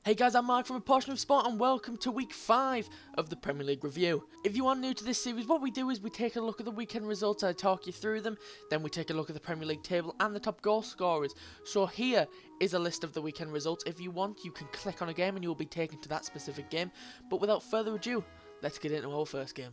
Hey guys, I'm Mark from A Portion of Sport and welcome to week 5 of the Premier League review. If you are new to this series, what we do is we take a look at the weekend results, I talk you through them, then we take a look at the Premier League table and the top goal scorers. So here is a list of the weekend results. If you want, you can click on a game and you'll be taken to that specific game. But without further ado, let's get into our first game.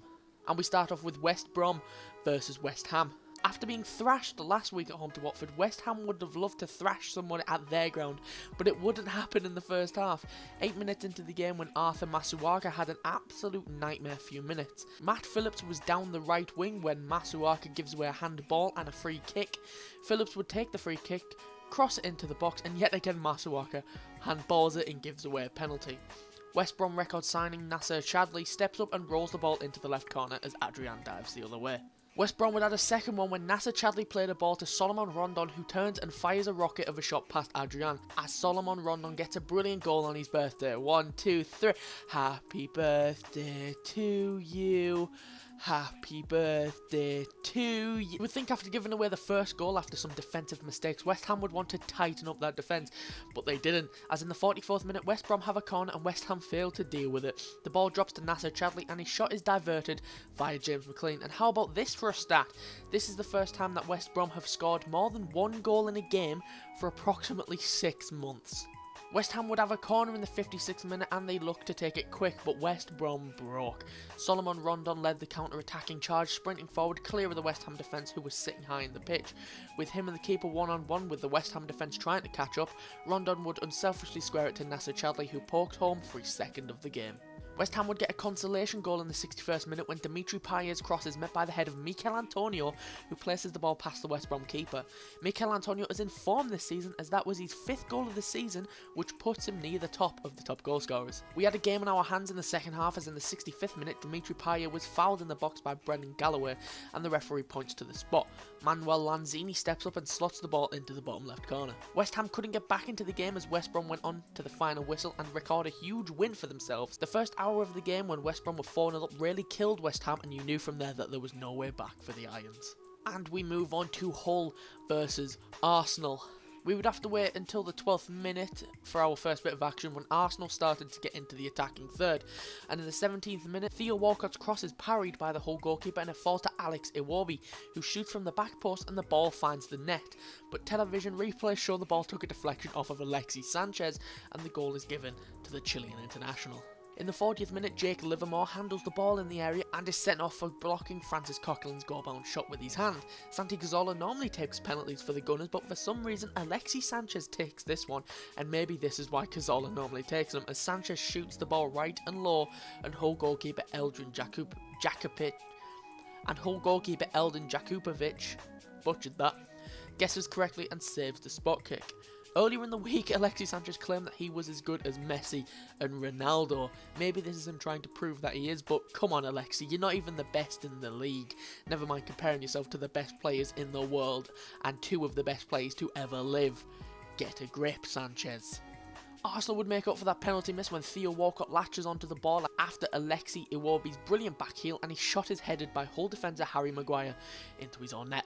And we start off with West Brom versus West Ham. After being thrashed last week at home to Watford, West Ham would have loved to thrash someone at their ground, but it wouldn't happen in the first half. 8 minutes into the game when Arthur Masuaku had an absolute nightmare few minutes. Matt Phillips was down the right wing when Masuaku gives away a handball and a free kick. Phillips would take the free kick, cross it into the box, and yet again Masuaku handballs it and gives away a penalty. West Brom record signing Nacer Chadli steps up and rolls the ball into the left corner as Adrian dives the other way. West Brom would add a second one when Nacer Chadli played a ball to Solomon Rondon, who turns and fires a rocket of a shot past Adrian, as Solomon Rondon gets a brilliant goal on his birthday. 1, 2, 3. Happy birthday to you. Happy birthday to you. You would think after giving away the first goal after some defensive mistakes, West Ham would want to tighten up that defence, but they didn't, as in the 44th minute West Brom have a corner and West Ham failed to deal with it. The ball drops to Nacer Chadli and his shot is diverted via James McLean. And how about this for a stat? This is the first time that West Brom have scored more than one goal in a game for approximately 6 months. West Ham would have a corner in the 56th minute and they looked to take it quick, but West Brom broke. Solomon Rondon led the counter-attacking charge, sprinting forward clear of the West Ham defence who was sitting high in the pitch. With him and the keeper one-on-one with the West Ham defence trying to catch up, Rondon would unselfishly square it to Nacer Chadli, who poked home for his second of the game. West Ham would get a consolation goal in the 61st minute when Dimitri Payet's cross is met by the head of Mikel Antonio, who places the ball past the West Brom keeper. Mikel Antonio is in form this season, as that was his 5th goal of the season, which puts him near the top of the top goal scorers. We had a game on our hands in the second half, as in the 65th minute Dimitri Payet was fouled in the box by Brendan Galloway and the referee points to the spot. Manuel Lanzini steps up and slots the ball into the bottom left corner. West Ham couldn't get back into the game as West Brom went on to the final whistle and record a huge win for themselves. The first hour of the game when West Brom were 4-0 up really killed West Ham, and you knew from there that there was no way back for the Irons. And we move on to Hull versus Arsenal. We would have to wait until the 12th minute for our first bit of action when Arsenal started to get into the attacking third. And in the 17th minute, Theo Walcott's cross is parried by the Hull goalkeeper and it falls to Alex Iwobi, who shoots from the back post and the ball finds the net. But television replays show the ball took a deflection off of Alexis Sanchez and the goal is given to the Chilean international. In the 40th minute, Jake Livermore handles the ball in the area and is sent off for blocking Francis Coquelin's goal-bound shot with his hand. Santi Cazorla normally takes penalties for the Gunners, but for some reason Alexis Sanchez takes this one, and maybe this is why Cazorla normally takes them, as Sanchez shoots the ball right and low, and Hull goalkeeper Eldin Jakupovic butchered that, guesses correctly and saves the spot kick. Earlier in the week, Alexis Sanchez claimed that he was as good as Messi and Ronaldo. Maybe this is him trying to prove that he is, but come on Alexis, you're not even the best in the league. Never mind comparing yourself to the best players in the world and 2 of the best players to ever live. Get a grip, Sanchez. Arsenal would make up for that penalty miss when Theo Walcott latches onto the ball after Alexis Iwobi's brilliant back heel, and his shot is headed by Hull defender Harry Maguire into his own net.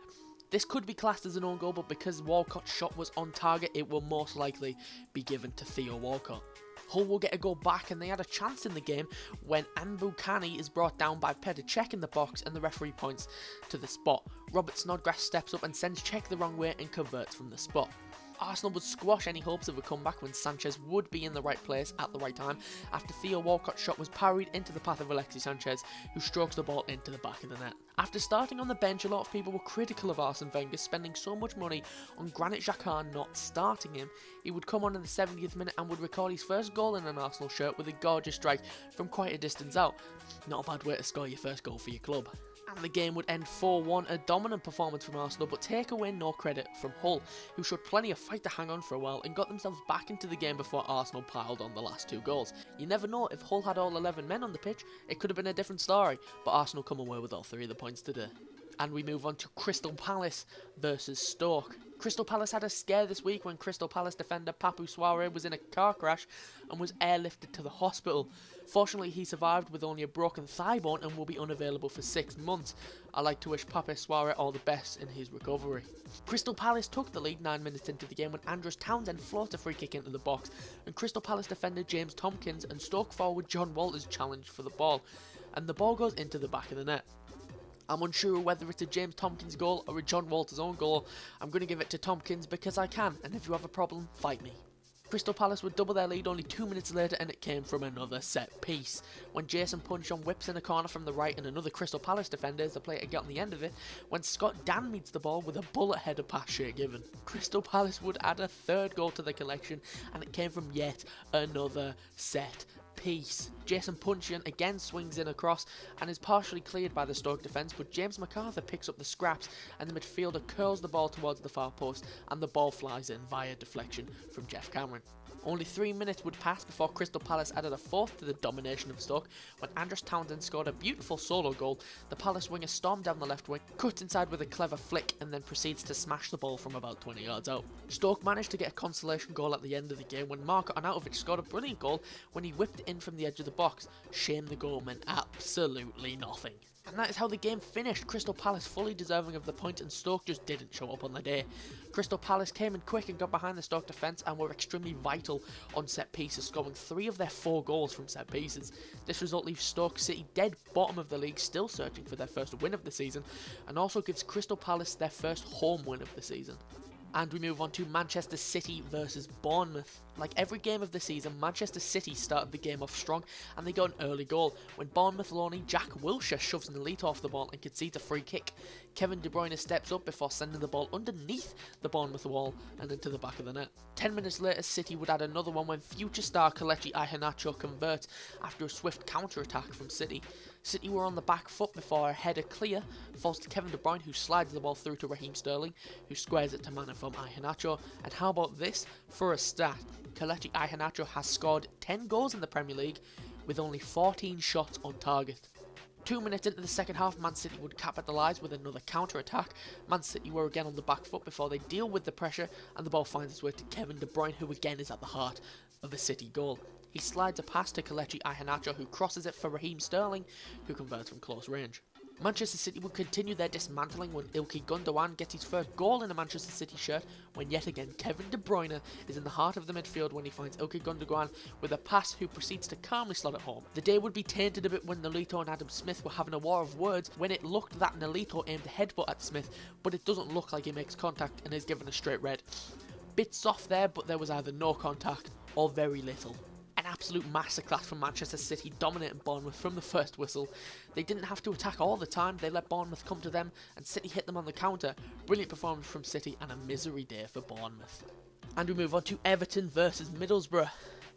This could be classed as an own goal, but because Walcott's shot was on target, it will most likely be given to Theo Walcott. Hull will get a goal back, and they had a chance in the game when Mbukani is brought down by Petr Cech in the box and the referee points to the spot. Robert Snodgrass steps up and sends Cech the wrong way and converts from the spot. Arsenal would squash any hopes of a comeback when Sanchez would be in the right place at the right time after Theo Walcott's shot was parried into the path of Alexis Sanchez, who strokes the ball into the back of the net. After starting on the bench, a lot of people were critical of Arsene Wenger spending so much money on Granit Xhaka not starting him. He would come on in the 70th minute and would record his first goal in an Arsenal shirt with a gorgeous strike from quite a distance out. Not a bad way to score your first goal for your club. And the game would end 4-1, a dominant performance from Arsenal, but take away no credit from Hull, who showed plenty of fight to hang on for a while and got themselves back into the game before Arsenal piled on the last 2 goals. You never know, if Hull had all 11 men on the pitch, it could have been a different story, but Arsenal come away with all 3 of the points today. And we move on to Crystal Palace versus Stoke. Crystal Palace had a scare this week when Crystal Palace defender Papu Suarez was in a car crash and was airlifted to the hospital. Fortunately, he survived with only a broken thigh bone and will be unavailable for 6 months. I'd like to wish Papu Suarez all the best in his recovery. Crystal Palace took the lead 9 minutes into the game when Andros Townsend floated a free kick into the box, and Crystal Palace defender James Tompkins and Stoke forward John Walters challenged for the ball, and the ball goes into the back of the net. I'm unsure whether it's a James Tompkins goal or a John Walters' own goal. I'm going to give it to Tompkins because I can, and if you have a problem, fight me. Crystal Palace would double their lead only 2 minutes later, and it came from another set piece. When Jason Puncheon whips in a corner from the right and another Crystal Palace defender as the player got on the end of it, when Scott Dan meets the ball with a bullet header pass Shea Given. Crystal Palace would add a third goal to the collection, and it came from yet another set piece. Jason Puncheon again swings in across and is partially cleared by the Stoke defence, but James McArthur picks up the scraps and the midfielder curls the ball towards the far post and the ball flies in via deflection from Jeff Cameron. Only 3 minutes would pass before Crystal Palace added a fourth to the domination of Stoke when Andros Townsend scored a beautiful solo goal. The Palace winger stormed down the left wing, cuts inside with a clever flick and then proceeds to smash the ball from about 20 yards out. Stoke managed to get a consolation goal at the end of the game when Marko Arnautovic scored a brilliant goal when he whipped it in from the edge of the box. Shame the goal meant absolutely nothing. And that is how the game finished. Crystal Palace fully deserving of the point and Stoke just didn't show up on the day. Crystal Palace came in quick and got behind the Stoke defence and were extremely vital on set pieces, scoring 3 of their 4 goals from set pieces. This result leaves Stoke City dead bottom of the league, still searching for their first win of the season, and also gives Crystal Palace their first home win of the season. And we move on to Manchester City versus Bournemouth. Like every game of the season, Manchester City started the game off strong and they got an early goal when Bournemouth loanee Jack Wilshere shoves Nolito off the ball and concedes a free kick. Kevin De Bruyne steps up before sending the ball underneath the Bournemouth wall and into the back of the net. 10 minutes later, City would add another one when future star Kelechi Iheanacho converts after a swift counter-attack from City. City were on the back foot before a header clear falls to Kevin De Bruyne, who slides the ball through to Raheem Sterling, who squares it to man from Iheanacho. And how about this for a stat? Kelechi Iheanacho has scored 10 goals in the Premier League with only 14 shots on target. 2 minutes into the second half, Man City would capitalise with another counter-attack. Man City were again on the back foot before they deal with the pressure and the ball finds its way to Kevin De Bruyne, who again is at the heart of a City goal. He slides a pass to Kelechi Iheanacho, who crosses it for Raheem Sterling, who converts from close range. Manchester City would continue their dismantling when Ilkay Gundogan gets his first goal in a Manchester City shirt, when yet again Kevin De Bruyne is in the heart of the midfield when he finds Ilkay Gundogan with a pass, who proceeds to calmly slot it home. The day would be tainted a bit when Nolito and Adam Smith were having a war of words when it looked that Nolito aimed a headbutt at Smith, but it doesn't look like he makes contact and is given a straight red. Bit soft there, but there was either no contact or very little. An absolute masterclass from Manchester City, dominating Bournemouth from the first whistle. They didn't have to attack all the time, they let Bournemouth come to them and City hit them on the counter. Brilliant performance from City and a misery day for Bournemouth. And we move on to Everton versus Middlesbrough.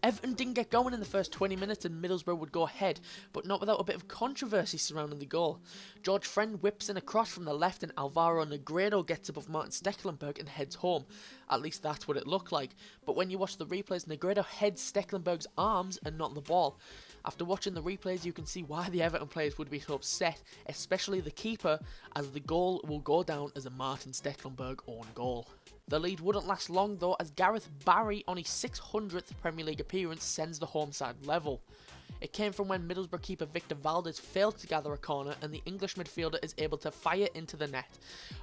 Everton didn't get going in the first 20 minutes and Middlesbrough would go ahead, but not without a bit of controversy surrounding the goal. George Friend whips in a cross from the left and Alvaro Negredo gets above Martin Stekelenburg and heads home. At least that's what it looked like. But when you watch the replays, Negredo heads Stekelenburg's arms and not the ball. After watching the replays, you can see why the Everton players would be so upset, especially the keeper, as the goal will go down as a Martin Stekelenburg own goal. The lead wouldn't last long though, as Gareth Barry on his 600th Premier League appearance sends the home side level. It came from when Middlesbrough keeper Victor Valdez failed to gather a corner and the English midfielder is able to fire into the net.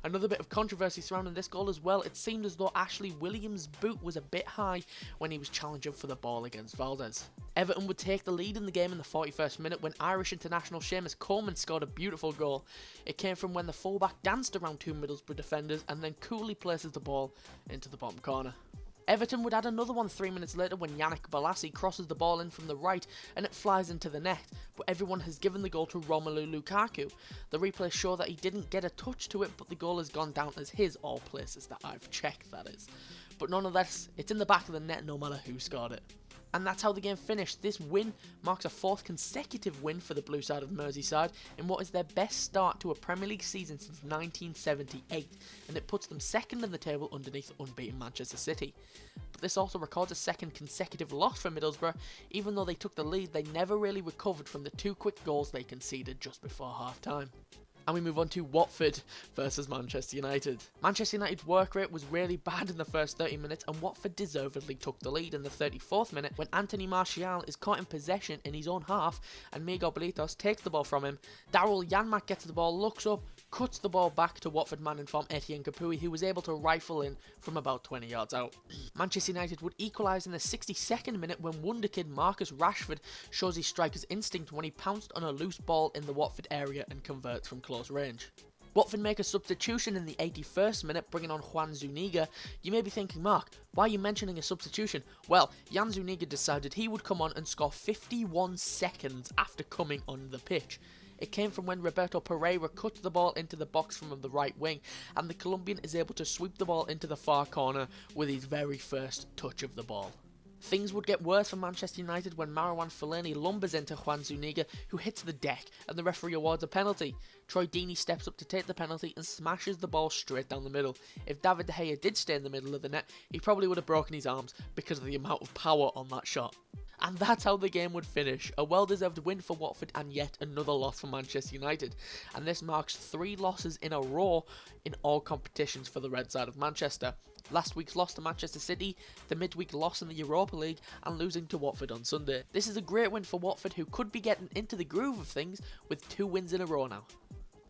Another bit of controversy surrounding this goal as well. It seemed as though Ashley Williams' boot was a bit high when he was challenging for the ball against Valdez. Everton would take the lead in the game in the 41st minute when Irish international Seamus Coleman scored a beautiful goal. It came from when the fullback danced around 2 Middlesbrough defenders and then coolly places the ball into the bottom corner. Everton would add another one 3 minutes later when Yannick Bolasie crosses the ball in from the right and it flies into the net, but everyone has given the goal to Romelu Lukaku. The replays show that he didn't get a touch to it, but the goal has gone down as his, all places that I've checked, that is. But nonetheless, it's in the back of the net no matter who scored it. And that's how the game finished. This win marks a 4th consecutive win for the blue side of Merseyside in what is their best start to a Premier League season since 1978, and it puts them second in the table underneath unbeaten Manchester City. But this also records a 2nd consecutive loss for Middlesbrough. Even though they took the lead, they never really recovered from the 2 quick goals they conceded just before half time. And we move on to Watford versus Manchester United. Manchester United's work rate was really bad in the first 30 minutes, and Watford deservedly took the lead in the 34th minute when Anthony Martial is caught in possession in his own half and Miguel Benitez takes the ball from him. Daryl Janmaat gets the ball, looks up, cuts the ball back to Watford man in form Etienne Capoue, who was able to rifle in from about 20 yards out. Manchester United would equalise in the 62nd minute when wonderkid Marcus Rashford shows his striker's instinct when he pounced on a loose ball in the Watford area and converts from close range. Watford make a substitution in the 81st minute, bringing on Juan Zuniga. You may be thinking, Mark, why are you mentioning a substitution? Well, Jan Zuniga decided he would come on and score 51 seconds after coming on the pitch. It came from when Roberto Pereira cuts the ball into the box from the right wing, and the Colombian is able to sweep the ball into the far corner with his very first touch of the ball. Things would get worse for Manchester United when Marouane Fellaini lumbers into Juan Zuniga, who hits the deck, and the referee awards a penalty. Troy Deeney steps up to take the penalty and smashes the ball straight down the middle. If David De Gea did stay in the middle of the net, he probably would have broken his arms because of the amount of power on that shot. And that's how the game would finish. A well-deserved win for Watford and yet another loss for Manchester United. And this marks 3 losses in a row in all competitions for the red side of Manchester. Last week's loss to Manchester City, the midweek loss in the Europa League, and losing to Watford on Sunday. This is a great win for Watford, who could be getting into the groove of things with 2 wins in a row now.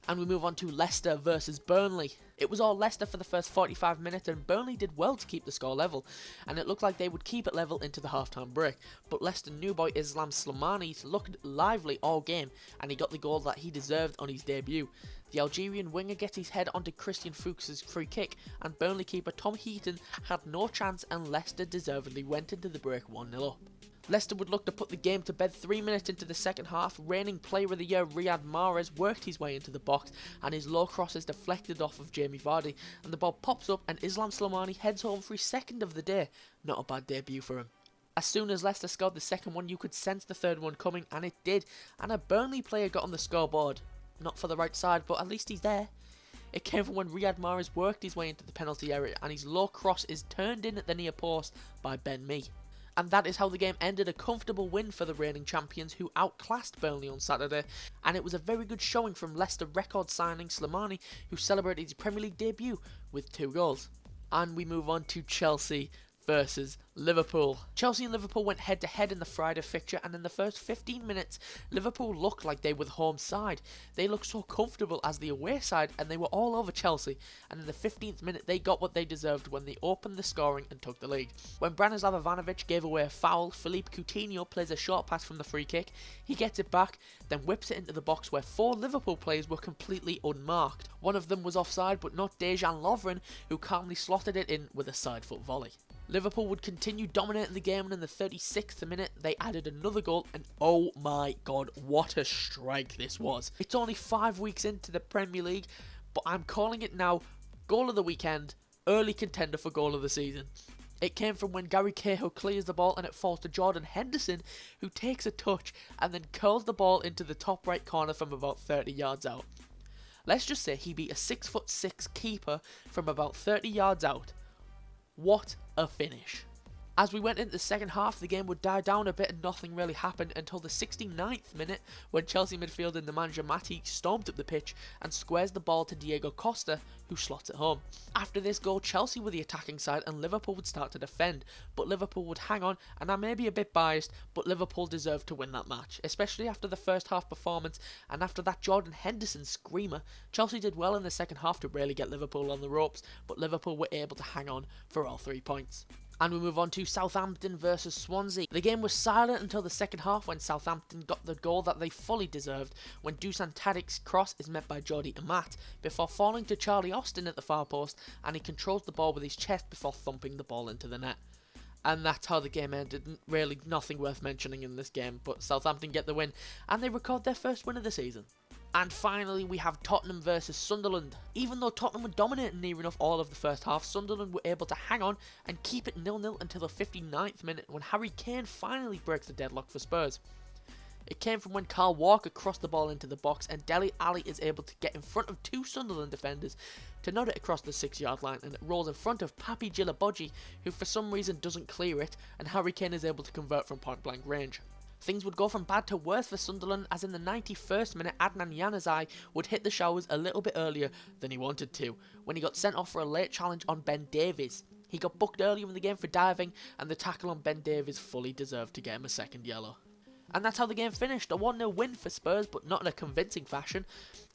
And we move on to Leicester versus Burnley. It was all Leicester for the first 45 minutes, and Burnley did well to keep the score level, and it looked like they would keep it level into the half-time break. But Leicester new boy Islam Slimani looked lively all game, and he got the goal that he deserved on his debut. The Algerian winger gets his head onto Christian Fuchs's free kick, and Burnley keeper Tom Heaton had no chance, and Leicester deservedly went into the break 1-0 up. Leicester would look to put the game to bed 3 minutes into the second half. Reigning Player of the Year Riyad Mahrez worked his way into the box, and his low cross is deflected off of Jamie Vardy, and the ball pops up and Islam Slimani heads home for his second of the day. Not a bad debut for him. As soon as Leicester scored the second one, you could sense the third one coming, and it did, and a Burnley player got on the scoreboard. Not for the right side, but at least he's there. It came from when Riyad Mahrez worked his way into the penalty area, and his low cross is turned in at the near post by Ben Mee. And that is how the game ended, a comfortable win for the reigning champions, who outclassed Burnley on Saturday, and it was a very good showing from Leicester record signing Slimani, who celebrated his Premier League debut with 2 goals. And we move on to Chelsea versus Liverpool. Chelsea and Liverpool went head to head in the Friday fixture, and in the first 15 minutes Liverpool looked like they were the home side. They looked so comfortable as the away side, and they were all over Chelsea, and in the 15th minute they got what they deserved when they opened the scoring and took the lead. When Branislav Ivanovic gave away a foul, Philippe Coutinho plays a short pass from the free kick. He gets it back, then whips it into the box where 4 Liverpool players were completely unmarked. One of them was offside, but not Dejan Lovren, who calmly slotted it in with a side foot volley. Liverpool would continue dominating the game, and in the 36th minute they added another goal, and oh my god, what a strike this was. It's only 5 weeks into the Premier League, but I'm calling it now goal of the weekend, early contender for goal of the season. It came from when Gary Cahill clears the ball and it falls to Jordan Henderson, who takes a touch and then curls the ball into the top right corner from about 30 yards out. Let's just say he beat a 6'6" keeper from about 30 yards out. What a finish. As we went into the second half, the game would die down a bit and nothing really happened until the 69th minute when Chelsea midfielder Nemanja Matic stormed up the pitch and squares the ball to Diego Costa, who slots it home. After this goal, Chelsea were the attacking side and Liverpool would start to defend, but Liverpool would hang on, and I may be a bit biased, but Liverpool deserved to win that match, especially after the first half performance and after that Jordan Henderson screamer. Chelsea did well in the second half to really get Liverpool on the ropes, but Liverpool were able to hang on for all 3 points. And we move on to Southampton versus Swansea. The game was silent until the second half when Southampton got the goal that they fully deserved when Dusan Tadic's cross is met by Jordi Amat before falling to Charlie Austin at the far post, and he controls the ball with his chest before thumping the ball into the net. And that's how the game ended. Really nothing worth mentioning in this game, but Southampton get the win and they record their first win of the season. And finally, we have Tottenham versus Sunderland. Even though Tottenham were dominating near enough all of the first half, Sunderland were able to hang on and keep it 0-0 until the 59th minute when Harry Kane finally breaks the deadlock for Spurs. It came from when Kyle Walker crossed the ball into the box and Dele Alli is able to get in front of 2 Sunderland defenders to nod it across the 6-yard line, and it rolls in front of Papi Djilabodji, who for some reason doesn't clear it, and Harry Kane is able to convert from point blank range. Things would go from bad to worse for Sunderland, as in the 91st minute Adnan Januzaj would hit the showers a little bit earlier than he wanted to, when he got sent off for a late challenge on Ben Davies. He got booked earlier in the game for diving, and the tackle on Ben Davies fully deserved to get him a second yellow. And that's how the game finished, a 1-0 win for Spurs, but not in a convincing fashion.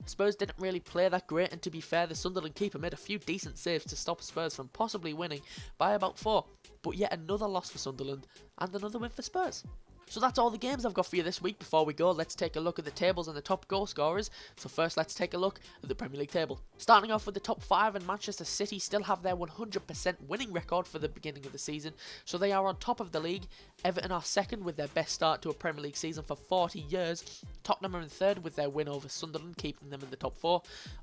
Spurs didn't really play that great, and to be fair, the Sunderland keeper made a few decent saves to stop Spurs from possibly winning by about 4. But yet another loss for Sunderland, and another win for Spurs. So that's all the games I've got for you this week. Before we go, let's take a look at the tables and the top goal scorers. So first, let's take a look at the Premier League table. Starting off with the top 5, and Manchester City still have their 100% winning record for the beginning of the season, so they are on top of the league. Everton are second with their best start to a Premier League season for 40 years. Tottenham are in third with their win over Sunderland, keeping them in the top 4.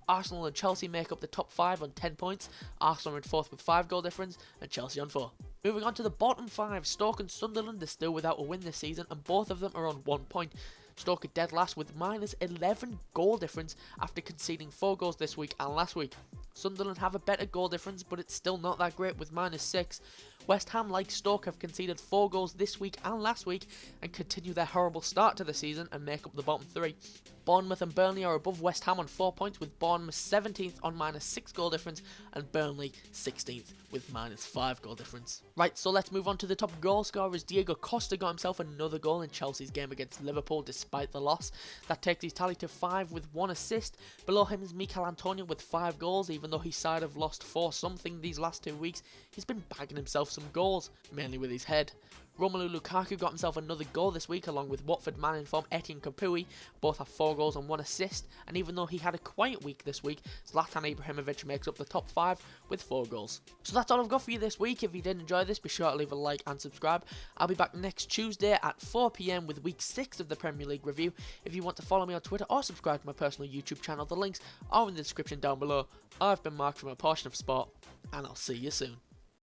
Arsenal and Chelsea make up the top 5 on 10 points. Arsenal are in 4th with 5 goal difference, and Chelsea on 4. Moving on to the bottom 5, Stoke and Sunderland are still without a win this season, and both of them are on 1 point. Stoke are dead last with minus 11 goal difference after conceding 4 goals this week and last week. Sunderland have a better goal difference, but it's still not that great with minus 6. West Ham, like Stoke, have conceded 4 goals this week and last week and continue their horrible start to the season and make up the bottom 3. Bournemouth and Burnley are above West Ham on 4 points, with Bournemouth 17th on minus 6 goal difference and Burnley 16th with minus 5 goal difference. Right, so let's move on to the top goal scorers. Diego Costa got himself another goal in Chelsea's game against Liverpool despite the loss. That takes his tally to 5 with 1 assist. Below him is Mikel Antonio with 5 goals. Even though his side have lost 4-something these last 2 weeks, he's been bagging himself some goals, mainly with his head. Romelu Lukaku got himself another goal this week, along with Watford man in form Etienne Capoue. Both have 4 goals and 1 assist, and even though he had a quiet week this week, Zlatan Ibrahimovic makes up the top 5 with 4 goals. So that's all I've got for you this week. If you did enjoy this, be sure to leave a like and subscribe. I'll be back next Tuesday at 4 PM with week 6 of the Premier League review. If you want to follow me on Twitter or subscribe to my personal YouTube channel, the links are in the description down below. I've been Mark from A Portion of Sport, and I'll see you soon.